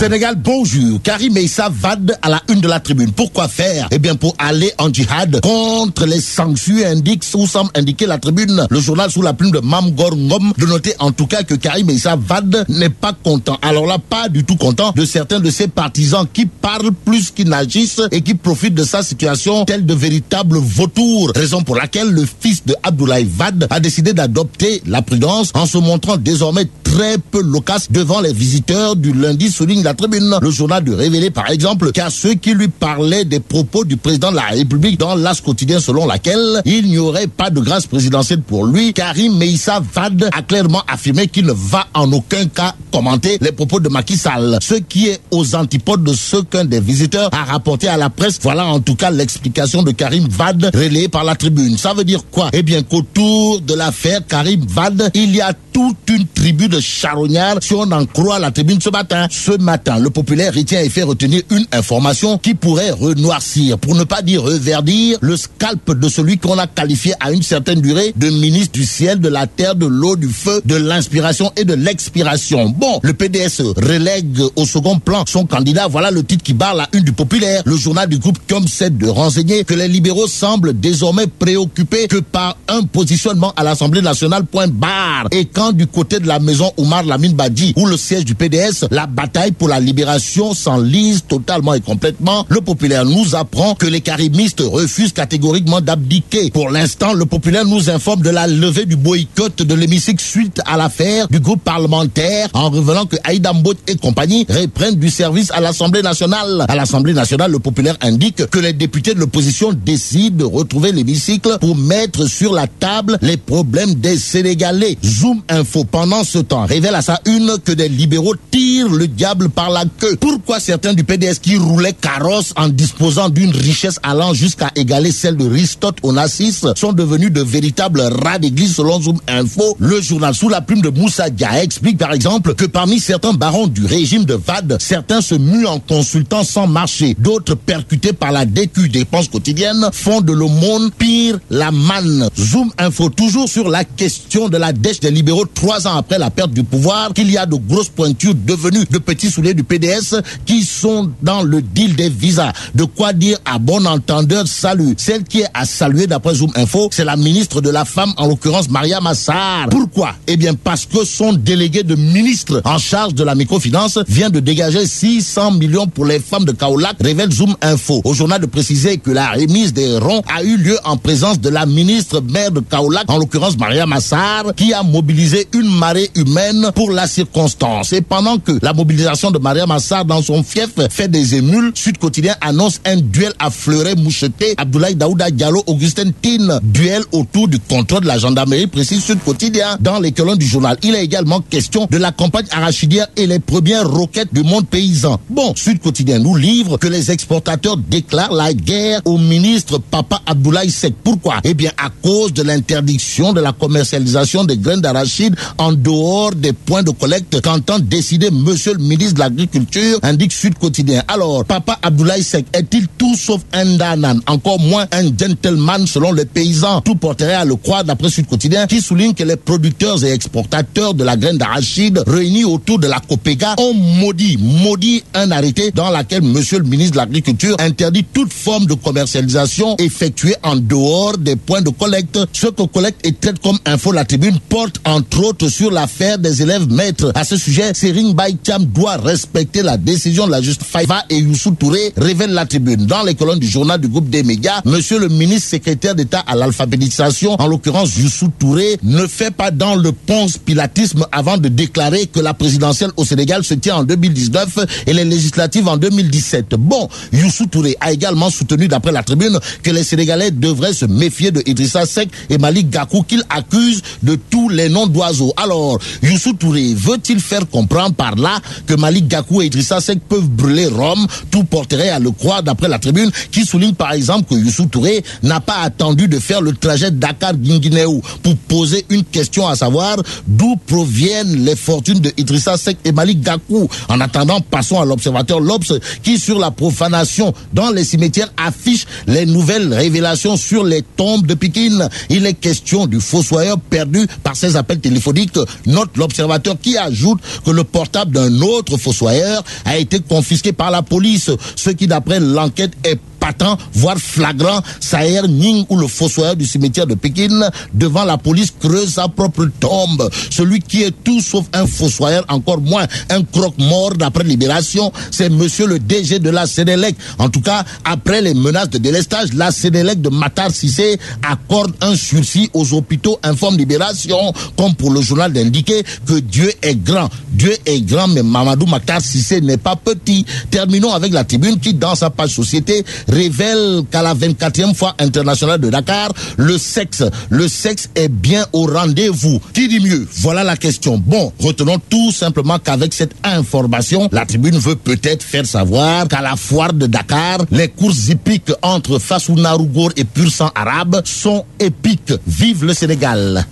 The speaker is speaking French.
Sénégal, bonjour. Karim Meïssa Wade à la une de la tribune. Pourquoi faire? Eh bien, pour aller en djihad contre les sanctions, indique ou semble indiquer la tribune. Le journal sous la plume de Mamgor Ngom de noter en tout cas que Karim Meïssa Wade n'est pas content. Alors là, pas du tout content de certains de ses partisans qui parlent plus qu'ils n'agissent et qui profitent de sa situation telle de véritables vautours. Raison pour laquelle le fils de Abdoulaye Wade a décidé d'adopter la prudence en se montrant désormais très peu loquace devant les visiteurs du lundi, souligne la tribune. Le journal de révéler par exemple qu'à ceux qui lui parlaient des propos du président de la République dans l'As quotidien selon laquelle il n'y aurait pas de grâce présidentielle pour lui, Karim Meïssa Wade a clairement affirmé qu'il ne va en aucun cas commenter les propos de Macky Sall, ce qui est aux antipodes de ce qu'un des visiteurs a rapporté à la presse. Voilà en tout cas l'explication de Karim Wade relayée par la tribune. Ça veut dire quoi? Eh bien qu'autour de l'affaire Karim Wade, il y a toute une tribu de charognards, si on en croit la tribune ce matin. Ce matin, le populaire retient et fait retenir une information qui pourrait renoircir, pour ne pas dire reverdir, le scalp de celui qu'on a qualifié à une certaine durée de ministre du ciel, de la terre, de l'eau, du feu, de l'inspiration et de l'expiration. Bon, le PDS relègue au second plan son candidat. Voilà le titre qui barre la une du populaire. Le journal du groupe COM7 de renseigner que les libéraux semblent désormais préoccupés que par un positionnement à l'Assemblée nationale, point barre. Et quand du côté de la maison Oumar Lamine Badji, où le siège du PDS, la bataille pour la libération s'enlise totalement et complètement, le populaire nous apprend que les karimistes refusent catégoriquement d'abdiquer. Pour l'instant, le populaire nous informe de la levée du boycott de l'hémicycle suite à l'affaire du groupe parlementaire, en révélant que Aïda Mbouch et compagnie reprennent du service à l'Assemblée nationale. À l'Assemblée nationale, le populaire indique que les députés de l'opposition décident de retrouver l'hémicycle pour mettre sur la table les problèmes des Sénégalais. Zoom Info, pendant ce temps, révèle à sa une que des libéraux tirent le diable par la queue. Pourquoi certains du PDS qui roulaient carrosse en disposant d'une richesse allant jusqu'à égaler celle de Ristote Onassis sont devenus de véritables rats d'église selon Zoom Info? Le journal sous la plume de Moussa Dia explique par exemple que parmi certains barons du régime de Wade, certains se muent en consultant sans marcher, d'autres percutés par la DQ, dépenses quotidiennes, font de l'aumône, pire la manne. Zoom Info toujours sur la question de la dèche des libéraux 3 ans après la perte du pouvoir, qu'il y a de grosses pointures devenues de petits soulets du PDS qui sont dans le deal des visas. De quoi dire à bon entendeur salut. Celle qui est à saluer d'après Zoom Info, c'est la ministre de la Femme, en l'occurrence Mariama Massar. Pourquoi? Eh bien parce que son délégué de ministre en charge de la microfinance vient de dégager 600 millions pour les femmes de Kaolack, révèle Zoom Info. Au journal de préciser que la remise des ronds a eu lieu en présence de la ministre maire de Kaolack, en l'occurrence Mariama Massar, qui a mobilisé une marée humaine pour la circonstance. Et pendant que la mobilisation de Mariama Massar dans son fief fait des émules, Sud Quotidien annonce un duel à fleuret moucheté. Abdoulaye Daouda Diallo, Augustin Tine, duel autour du contrôle de la gendarmerie, précise Sud Quotidien. Dans les colonnes du journal, il est également question de la campagne arachidière et les premières roquettes du monde paysan. Bon, Sud Quotidien nous livre que les exportateurs déclarent la guerre au ministre Papa Abdoulaye Seck. Pourquoi? Eh bien, à cause de l'interdiction de la commercialisation des graines d'arachide en dehors des points de collecte qu'entend décider monsieur le ministre de l'Agriculture, indique Sud Quotidien. Alors, Papa Abdoulaye Seck est-il tout sauf un danan, encore moins un gentleman selon les paysans? Tout porterait à le croire d'après Sud Quotidien, qui souligne que les producteurs et exportateurs de la graine d'arachide réunis autour de la COPEGA ont maudit un arrêté dans lequel monsieur le ministre de l'Agriculture interdit toute forme de commercialisation effectuée en dehors des points de collecte. Ce que collecte et traite comme info la tribune porte entre autres sur l'affaire des élèves maîtres. À ce sujet, Sering Baïtiam doit respecter la décision de la justice Faïva et Youssou Touré, révèle la tribune. Dans les colonnes du journal du groupe des médias, monsieur le ministre secrétaire d'État à l'alphabétisation, en l'occurrence Youssou Touré, ne fait pas dans le ponce pilatisme avant de déclarer que la présidentielle au Sénégal se tient en 2019 et les législatives en 2017. Bon, Youssou Touré a également soutenu d'après la tribune que les Sénégalais devraient se méfier de Idrissa Seck et Malick Gakou qu'il accuse de tous les noms d'oiseaux. Alors, Youssou Touré veut-il faire comprendre par là que Malick Gakou et Idrissa Seck peuvent brûler Rome? Tout porterait à le croire d'après la tribune, qui souligne par exemple que Youssou Touré n'a pas attendu de faire le trajet Dakar-Guinguinéo pour poser une question, à savoir d'où proviennent les fortunes de Idrissa Seck et Malick Gakou. En attendant, passons à l'observateur L'Obs, qui sur la profanation dans les cimetières affiche les nouvelles révélations sur les tombes de Pikine. Il est question du fossoyeur perdu par ses appels téléphoniques téléphonique, note l'observateur qui ajoute que le portable d'un autre fossoyeur a été confisqué par la police, ce qui d'après l'enquête est patent, voire flagrant. Saher Ning, ou le fossoyeur du cimetière de Pékin, devant la police creuse sa propre tombe. Celui qui est tout sauf un fossoyeur, encore moins un croque-mort d'après Libération, c'est monsieur le DG de la Sénélec. En tout cas, après les menaces de délestage, la Sénélec de Matar Cissé accorde un sursis aux hôpitaux, informe Libération, comme pour le journal d'indiquer que Dieu est grand. Dieu est grand, mais Mamadou Matar Cissé n'est pas petit. Terminons avec la Tribune qui, dans sa page société, révèle qu'à la 24e fois internationale de Dakar, le sexe est bien au rendez-vous. Qui dit mieux? Voilà la question. Bon, retenons tout simplement qu'avec cette information, la Tribune veut peut-être faire savoir qu'à la foire de Dakar, les courses hippiques entre Fassou Narougour et Pur Sang Arabe sont épiques. Vive le Sénégal!